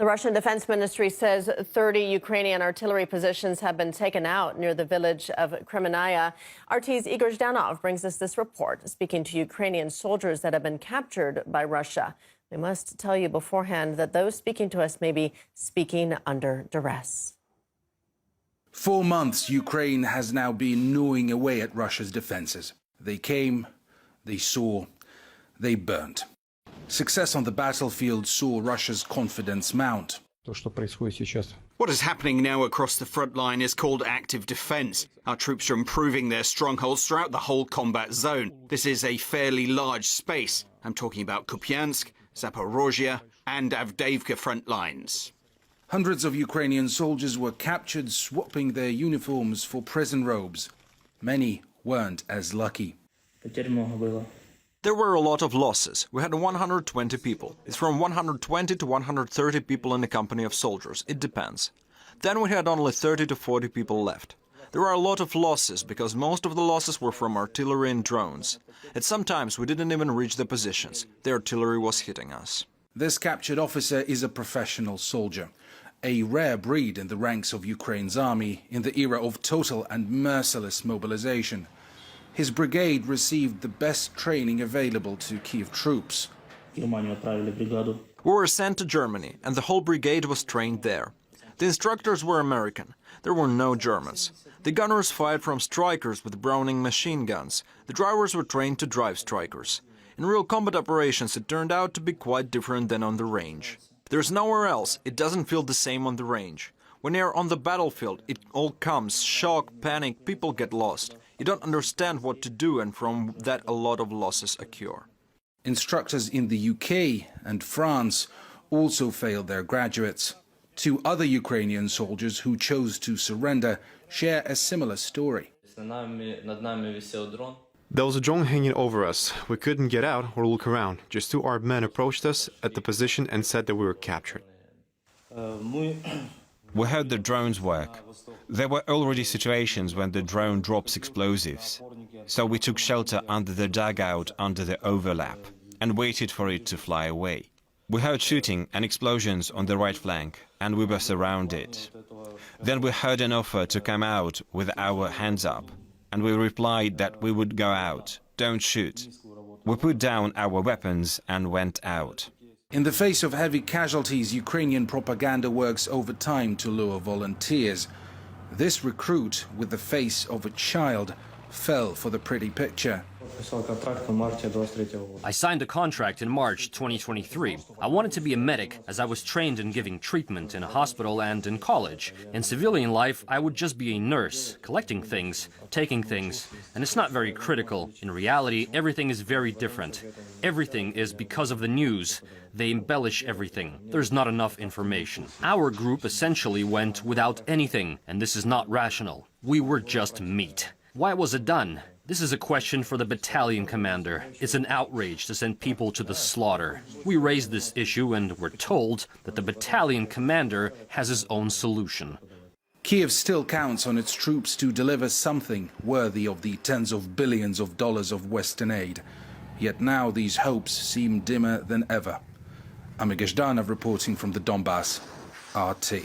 The Russian Defense Ministry says 30 Ukrainian artillery positions have been taken out near the village of Kremenaya. RT's Igor Zhdanov brings us this report, speaking to Ukrainian soldiers that have been captured by Russia. We must tell you beforehand that those speaking to us may be speaking under duress. 4 months Ukraine has now been gnawing away at Russia's defenses. They came, they saw, they burnt. Success on the battlefield saw Russia's confidence mount. What is happening now across the front line is called active defense. Our troops are improving their strongholds throughout the whole combat zone. This is a fairly large space. I'm talking about Kupiansk, Zaporozhye and Avdiivka front lines. Hundreds of Ukrainian soldiers were captured, swapping their uniforms for prison robes. Many weren't as lucky. There were a lot of losses. We had 120 people. It's from 120 to 130 people in a company of soldiers. It depends. Then we had only 30 to 40 people left. There are a lot of losses because most of the losses were from artillery and drones. At some times we didn't even reach the positions. The artillery was hitting us. This captured officer is a professional soldier, a rare breed in the ranks of Ukraine's army in the era of total and merciless mobilization. His brigade received the best training available to Kiev troops. We were sent to Germany, and the whole brigade was trained there. The instructors were American. There were no Germans. The gunners fired from Strikers with Browning machine guns. The drivers were trained to drive Strikers. In real combat operations, it turned out to be quite different than on the range. There's nowhere else. It doesn't feel the same on the range. When you're on the battlefield, it all comes. Shock, panic, people get lost. You don't understand what to do, and from that a lot of losses occur. Instructors in the UK and France also failed their graduates. 2 other Ukrainian soldiers who chose to surrender share a similar story. There was a drone hanging over us. We couldn't get out or look around. Just 2 armed men approached us at the position and said that we were captured. We heard the drones work. There were already situations when the drone drops explosives. So we took shelter under the dugout under the overlap and waited for it to fly away. We heard shooting and explosions on the right flank, and we were surrounded. Then we heard an offer to come out with our hands up, and we replied that we would go out, don't shoot. We put down our weapons and went out. In the face of heavy casualties, Ukrainian propaganda works overtime to lure volunteers. This recruit, with the face of a child, fell for the pretty picture. I signed a contract in March 2023. I wanted to be a medic, as I was trained in giving treatment in a hospital and in college. In civilian life, I would just be a nurse, collecting things, taking things, and it's not very critical. In reality, everything is very different. Everything is because of the news. They embellish everything. There's not enough information. Our group essentially went without anything, and this is not rational. We were just meat. Why was it done? This is a question for the battalion commander. It's an outrage to send people to the slaughter. We raised this issue and were told that the battalion commander has his own solution. Kiev still counts on its troops to deliver something worthy of the tens of billions of dollars of Western aid. Yet now these hopes seem dimmer than ever. I'm Igor Zhdanov reporting from the Donbass, RT.